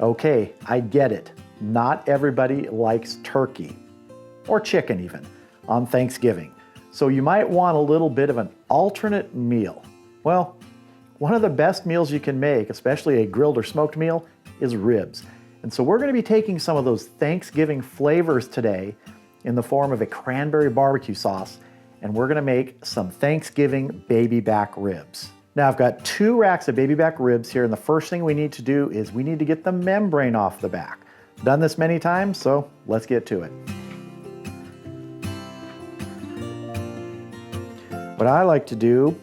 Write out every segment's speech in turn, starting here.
Okay, I get it. Not everybody likes turkey, or chicken even, on Thanksgiving. So you might want a little bit of an alternate meal. Well, one of the best meals you can make, especially a grilled or smoked meal, is ribs. And so we're gonna be taking some of those Thanksgiving flavors today in the form of a cranberry barbecue sauce, and we're gonna make some Thanksgiving baby back ribs. Now I've got 2 racks of baby back ribs here, and the first thing we need to do is we need to get the membrane off the back. Done this many times, so let's get to it. What I like to do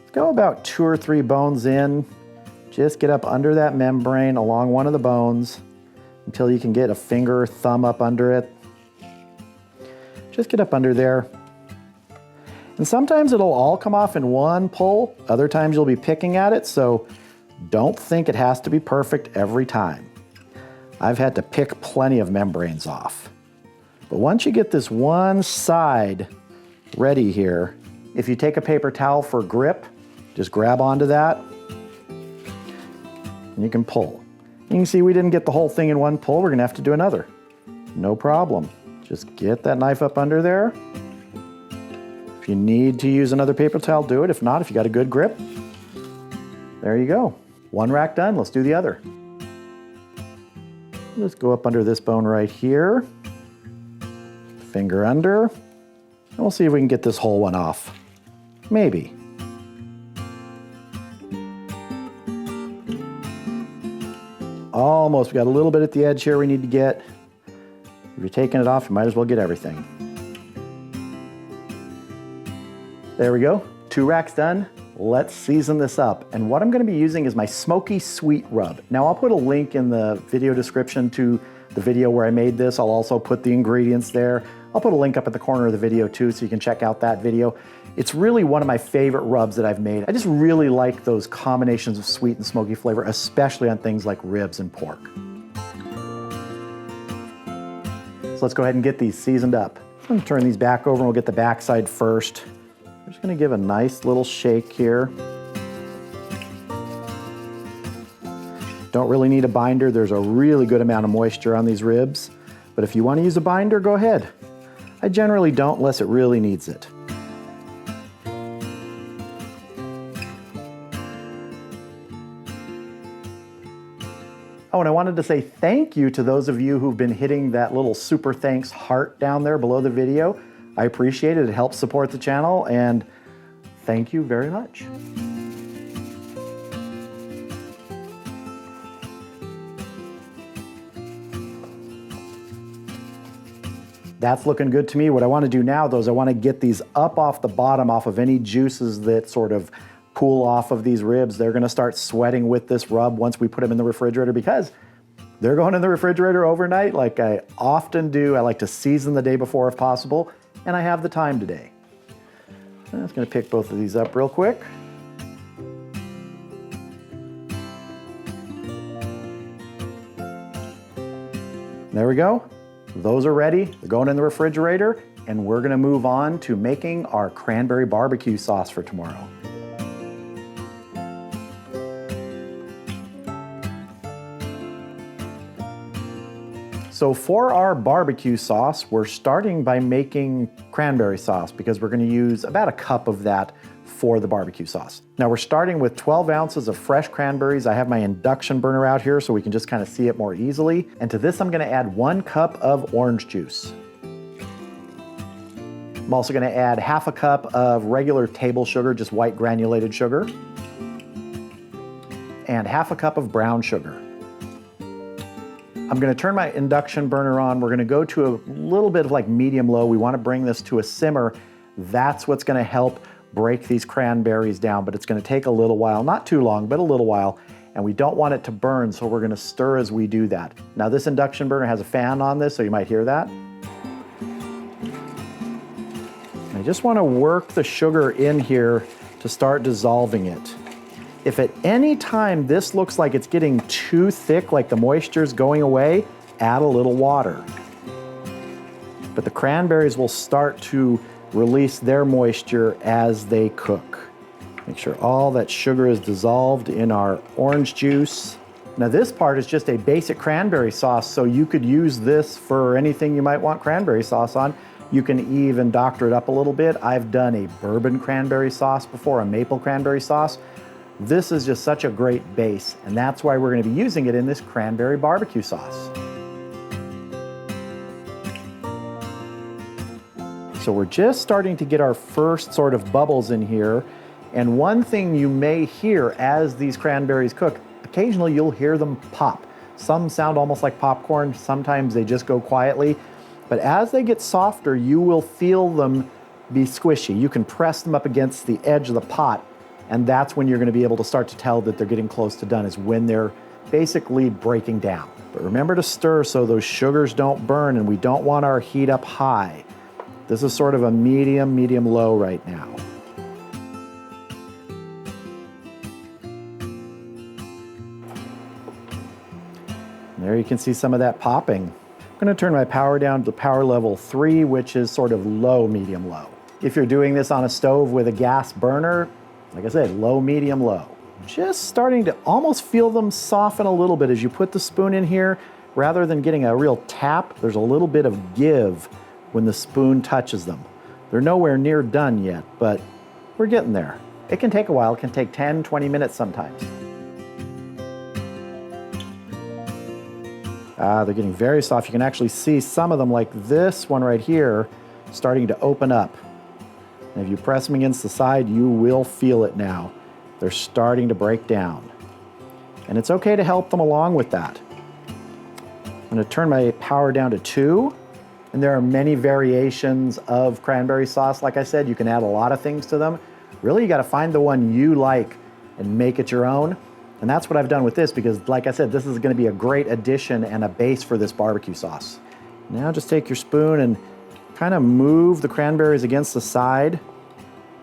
is go about 2 or 3 bones in, just get up under that membrane along one of the bones until you can get a finger or thumb up under it. Just get up under there. And sometimes it'll all come off in one pull, other times you'll be picking at it, so don't think it has to be perfect every time. I've had to pick plenty of membranes off. But once you get this one side ready here, if you take a paper towel for grip, just grab onto that and you can pull. You can see we didn't get the whole thing in one pull, we're gonna have to do another. No problem. Just get that knife up under there. If you need to use another paper towel, do it. If not, if you got a good grip, there you go. One rack done, let's do the other. Let's go up under this bone right here. Finger under. And we'll see if we can get this whole one off. Maybe. Almost, we got a little bit at the edge here we need to get. If you're taking it off, you might as well get everything. There we go, 2 racks done. Let's season this up. And what I'm gonna be using is my Smoky Sweet Rub. Now I'll put a link in the video description to the video where I made this. I'll also put the ingredients there. I'll put a link up at the corner of the video too, so you can check out that video. It's really one of my favorite rubs that I've made. I just really like those combinations of sweet and smoky flavor, especially on things like ribs and pork. So let's go ahead and get these seasoned up. I'm gonna turn these back over and we'll get the back side first. I'm just gonna give a nice little shake here. Don't really need a binder. There's a really good amount of moisture on these ribs, but if you wanna use a binder, go ahead. I generally don't unless it really needs it. Oh, and I wanted to say thank you to those of you who've been hitting that little super thanks heart down there below the video. I appreciate it. It helps support the channel, and thank you very much. That's looking good to me. What I want to do now, though, is I want to get these up off the bottom, off of any juices that sort of cool off of these ribs. They're going to start sweating with this rub once we put them in the refrigerator, because they're going in the refrigerator overnight like I often do. I like to season the day before if possible, and I have the time today. I'm just going to pick both of these up real quick. There we go. Those are ready. They're going in the refrigerator, and we're going to move on to making our cranberry barbecue sauce for tomorrow. So for our barbecue sauce, we're starting by making cranberry sauce because we're gonna use about a cup of that for the barbecue sauce. Now we're starting with 12 ounces of fresh cranberries. I have my induction burner out here so we can just kind of see it more easily. And to this, I'm gonna add 1 cup of orange juice. I'm also gonna add half a cup of regular table sugar, just white granulated sugar, and half a cup of brown sugar. I'm gonna turn my induction burner on. We're gonna go to a little bit of like medium low. We wanna bring this to a simmer. That's what's gonna help break these cranberries down, but it's gonna take a little while, not too long, but a little while, and we don't want it to burn, so we're gonna stir as we do that. Now this induction burner has a fan on this, so you might hear that. I just wanna work the sugar in here to start dissolving it. If at any time this looks like it's getting too thick, like the moisture's going away, add a little water. But the cranberries will start to release their moisture as they cook. Make sure all that sugar is dissolved in our orange juice. Now this part is just a basic cranberry sauce, so you could use this for anything you might want cranberry sauce on. You can even doctor it up a little bit. I've done a bourbon cranberry sauce before, a maple cranberry sauce. This is just such a great base, and that's why we're going to be using it in this cranberry barbecue sauce. So we're just starting to get our first sort of bubbles in here, and one thing you may hear as these cranberries cook, occasionally you'll hear them pop. Some sound almost like popcorn, sometimes they just go quietly. But as they get softer, you will feel them be squishy. You can press them up against the edge of the pot, and that's when you're going to be able to start to tell that they're getting close to done, is when they're basically breaking down. But remember to stir so those sugars don't burn, and we don't want our heat up high. This is sort of a medium low right now. And there you can see some of that popping. I'm going to turn my power down to power level 3, which is sort of low, medium, low. If you're doing this on a stove with a gas burner, like I said, low, medium, low. Just starting to almost feel them soften a little bit as you put the spoon in here. Rather than getting a real tap, there's a little bit of give when the spoon touches them. They're nowhere near done yet, but we're getting there. It can take a while. It can take 10, 20 minutes sometimes. They're getting very soft. You can actually see some of them, like this one right here, starting to open up. And if you press them against the side, you will feel it now. They're starting to break down. And it's okay to help them along with that. I'm going to turn my power down to 2. And there are many variations of cranberry sauce. Like I said, you can add a lot of things to them. Really, you got to find the one you like and make it your own. And that's what I've done with this, because like I said, this is going to be a great addition and a base for this barbecue sauce. Now just take your spoon and kind of move the cranberries against the side.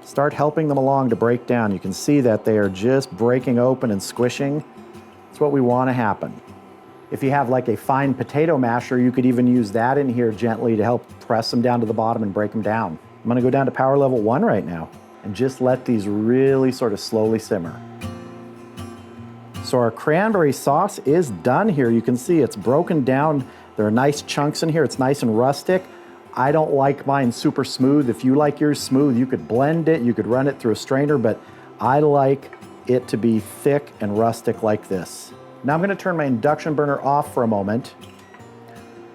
Start helping them along to break down. You can see that they are just breaking open and squishing. That's what we want to happen. If you have like a fine potato masher, you could even use that in here gently to help press them down to the bottom and break them down. I'm going to go down to power level 1 right now and just let these really sort of slowly simmer. So our cranberry sauce is done here. You can see it's broken down. There are nice chunks in here. It's nice and rustic. I don't like mine super smooth. If you like yours smooth, you could blend it, you could run it through a strainer, but I like it to be thick and rustic like this. Now I'm going to turn my induction burner off for a moment.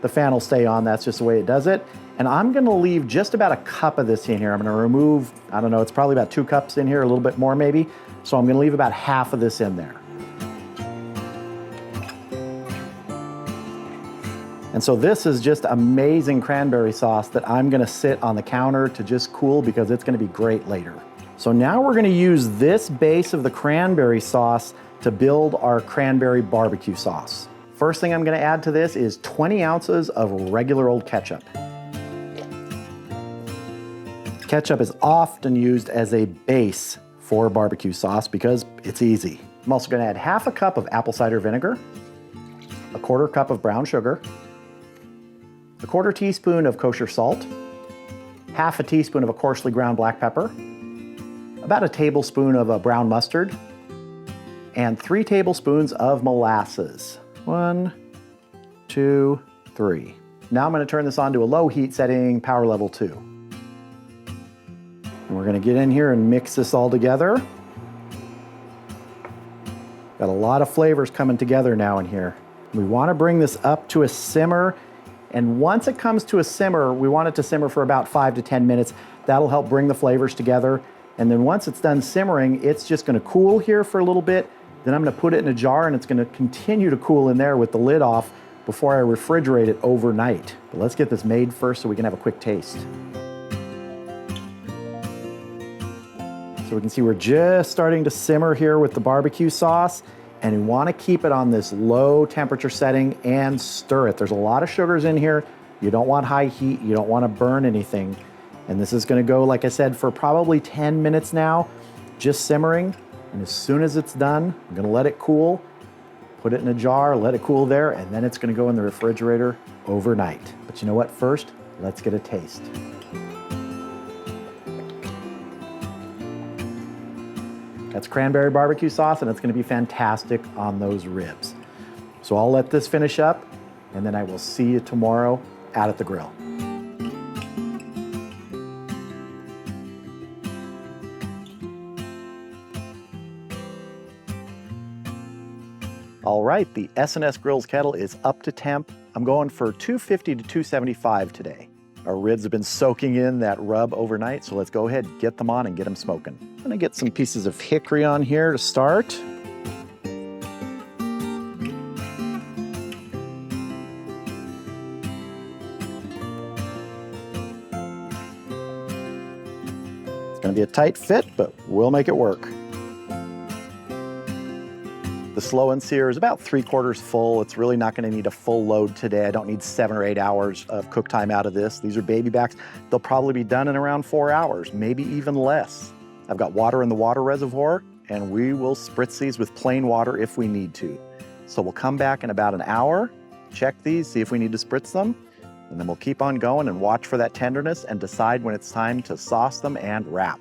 The fan will stay on, that's just the way it does it. And I'm going to leave just about a cup of this in here. I'm going to remove, I don't know, it's probably about 2 cups in here, a little bit more maybe. So I'm going to leave about half of this in there. And so this is just amazing cranberry sauce that I'm going to sit on the counter to just cool, because it's going to be great later. So now we're going to use this base of the cranberry sauce to build our cranberry barbecue sauce. First thing I'm going to add to this is 20 ounces of regular old ketchup. Ketchup is often used as a base for barbecue sauce because it's easy. I'm also going to add half a cup of apple cider vinegar, a 1/4 cup of brown sugar, a 1/4 teaspoon of kosher salt, half a teaspoon of a coarsely ground black pepper, about a tablespoon of a brown mustard, and 3 tablespoons of molasses. 1, 2, 3. Now I'm going to turn this on to a low heat setting, power level 2. And we're going to get in here and mix this all together. Got a lot of flavors coming together now in here. We want to bring this up to a simmer. And once it comes to a simmer, we want it to simmer for about 5 to 10 minutes. That'll help bring the flavors together. And then once it's done simmering, it's just going to cool here for a little bit. Then I'm going to put it in a jar, and it's going to continue to cool in there with the lid off before I refrigerate it overnight. But let's get this made first so we can have a quick taste. So we can see we're just starting to simmer here with the barbecue sauce. And we want to keep it on this low temperature setting and stir it. There's a lot of sugars in here. You don't want high heat. You don't want to burn anything. And this is going to go, like I said, for probably 10 minutes now, just simmering. And as soon as it's done, I'm going to let it cool, put it in a jar, let it cool there, and then it's going to go in the refrigerator overnight. But you know what? First, let's get a taste. That's cranberry barbecue sauce, and it's going to be fantastic on those ribs. So I'll let this finish up, and then I will see you tomorrow out at the grill. All right, the S&S Grills kettle is up to temp. I'm going for 250 to 275 today. Our ribs have been soaking in that rub overnight, so let's go ahead and get them on and get them smoking. I'm gonna get some pieces of hickory on here to start. It's gonna be a tight fit, but we'll make it work. The slow and sear is about 3/4 full. It's really not gonna need a full load today. I don't need 7 or 8 hours of cook time out of this. These are baby backs. They'll probably be done in around 4 hours, maybe even less. I've got water in the water reservoir, and we will spritz these with plain water if we need to. So we'll come back in about an hour, check these, see if we need to spritz them, and then we'll keep on going and watch for that tenderness and decide when it's time to sauce them and wrap.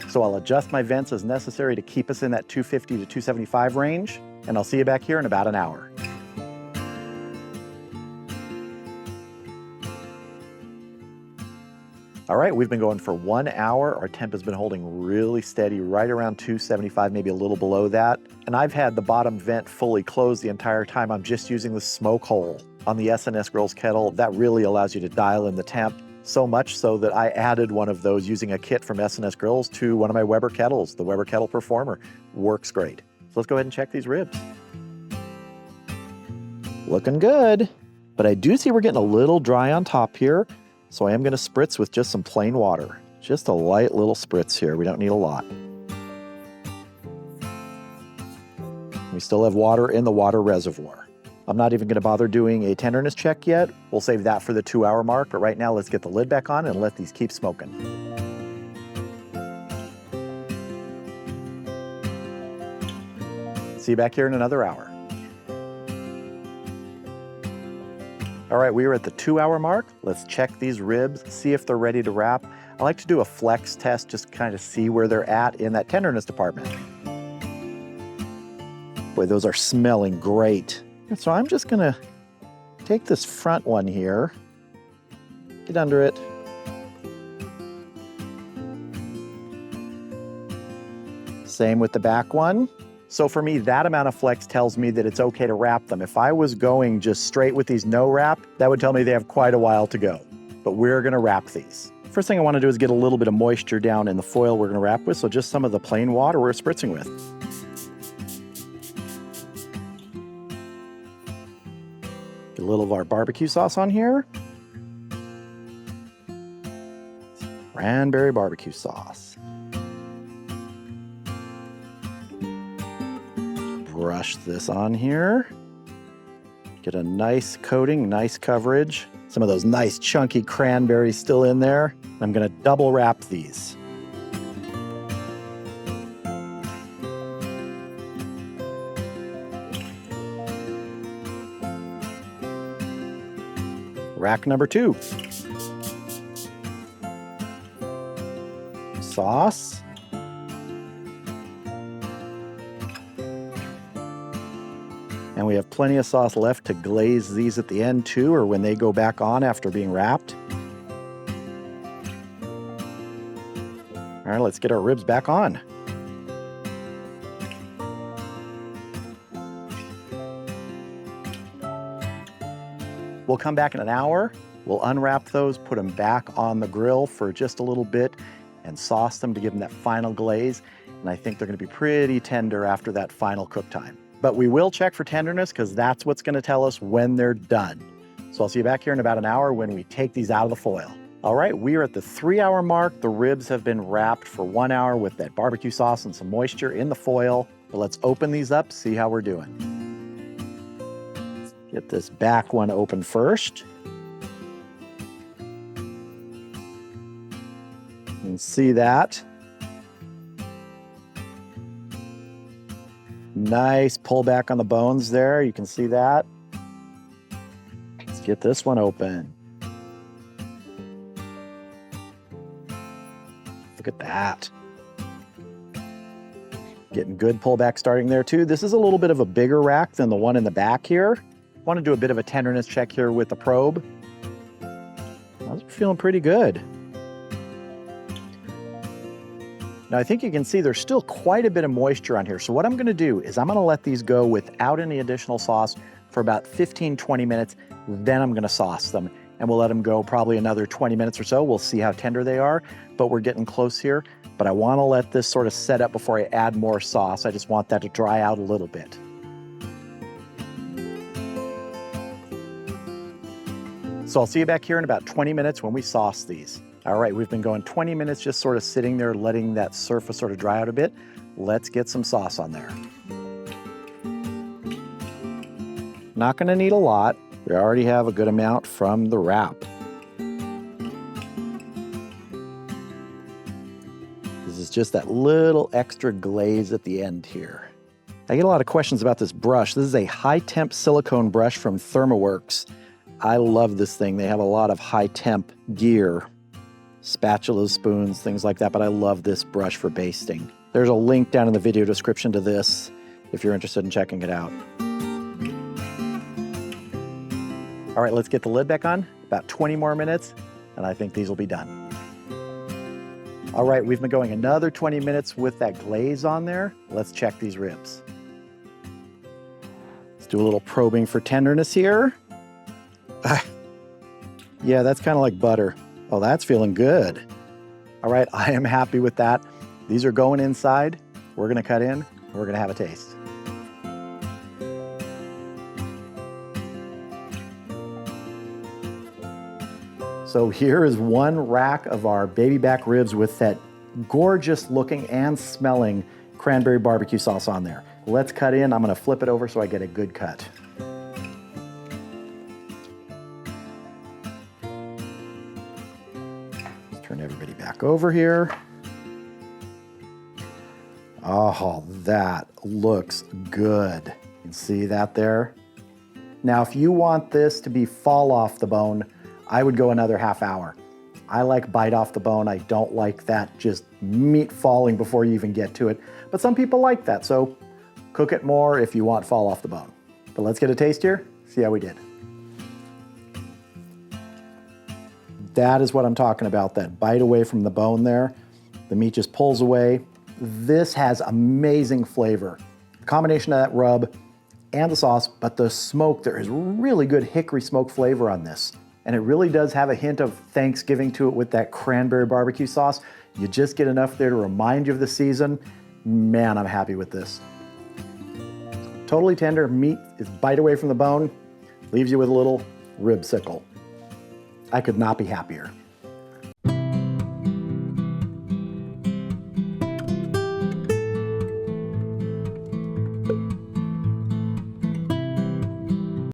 So I'll adjust my vents as necessary to keep us in that 250 to 275 range, and I'll see you back here in about an hour. All right, we've been going for 1 hour. Our temp has been holding really steady, right around 275, maybe a little below that. And I've had the bottom vent fully closed the entire time. I'm just using the smoke hole on the S&S Grills kettle. That really allows you to dial in the temp. So much so that I added one of those using a kit from S&S Grills to one of my Weber kettles, the Weber Kettle Performer. Works great. So let's go ahead and check these ribs. Looking good, but I do see we're getting a little dry on top here, so I am gonna spritz with just some plain water. Just a light little spritz here, we don't need a lot. We still have water in the water reservoir. I'm not even gonna bother doing a tenderness check yet. We'll save that for the 2-hour mark, but right now let's get the lid back on and let these keep smoking. See you back here in another hour. All right, we are at the 2-hour mark. Let's check these ribs, see if they're ready to wrap. I like to do a flex test, just kind of see where they're at in that tenderness department. Boy, those are smelling great. So I'm just gonna take this front one here, get under it. Same with the back one. So for me, that amount of flex tells me that it's okay to wrap them. If I was going just straight with these no wrap, that would tell me they have quite a while to go. But we're gonna wrap these. First thing I wanna do is get a little bit of moisture down in the foil we're gonna wrap with, so just some of the plain water we're spritzing with. Get a little of our barbecue sauce on here. Cranberry barbecue sauce. Brush this on here. Get a nice coating, nice coverage. Some of those nice chunky cranberries still in there. I'm gonna double wrap these. Rack number 2. Sauce. And we have plenty of sauce left to glaze these at the end too, or when they go back on after being wrapped. All right, let's get our ribs back on. We'll come back in an hour. We'll unwrap those, put them back on the grill for just a little bit and sauce them to give them that final glaze. And I think they're gonna be pretty tender after that final cook time. But we will check for tenderness because that's what's gonna tell us when they're done. So I'll see you back here in about an hour when we take these out of the foil. All right, we are at the 3-hour mark. The ribs have been wrapped for 1 hour with that barbecue sauce and some moisture in the foil. But let's open these up, see how we're doing. Get this back one open first. And see that. Nice pull back on the bones there. You can see that. Let's get this one open. Look at that. Getting good pullback starting there too. This is a little bit of a bigger rack than the one in the back here. Want to do a bit of a tenderness check here with the probe. Those are feeling pretty good. Now I think you can see there's still quite a bit of moisture on here. So what I'm gonna do is I'm gonna let these go without any additional sauce for about 15-20 minutes. Then I'm gonna sauce them and we'll let them go probably another 20 minutes or so. We'll see how tender they are, but we're getting close here. But I wanna let this sort of set up before I add more sauce. I just want that to dry out a little bit. So I'll see you back here in about 20 minutes when we sauce these. All right, we've been going 20 minutes just sort of sitting there, letting that surface sort of dry out a bit. Let's get some sauce on there. Not gonna need a lot. We already have a good amount from the wrap. This is just that little extra glaze at the end here. I get a lot of questions about this brush. This is a high temp silicone brush from ThermoWorks. I love this thing. They have a lot of high temp gear. Spatulas, spoons, things like that, but I love this brush for basting. There's a link down in the video description to this if you're interested in checking it out. All right, let's get the lid back on. About 20 more minutes, and I think these will be done. All right, we've been going another 20 minutes with that glaze on there. Let's check these ribs. Let's do a little probing for tenderness here. Yeah, that's kind of like butter. Oh, that's feeling good. All right, I am happy with that. These are going inside. We're gonna cut in, and we're gonna have a taste. So here is one rack of our baby back ribs with that gorgeous looking and smelling cranberry barbecue sauce on there. Let's cut in. I'm gonna flip it over so I get a good cut. Turn everybody back over here. Oh, that looks good. You can see that there. Now, if you want this to be fall off the bone, I would go another half hour. I like bite off the bone. I don't like that just meat falling before you even get to it. But some people like that, so cook it more if you want fall off the bone. But let's get a taste here, see how we did. That is what I'm talking about, that bite away from the bone there. The meat just pulls away. This has amazing flavor. The combination of that rub and the sauce, but the smoke, there is really good hickory smoke flavor on this. And it really does have a hint of Thanksgiving to it with that cranberry barbecue sauce. You just get enough there to remind you of the season. Man, I'm happy with this. Totally tender meat is bite away from the bone, leaves you with a little rib sickle. I could not be happier.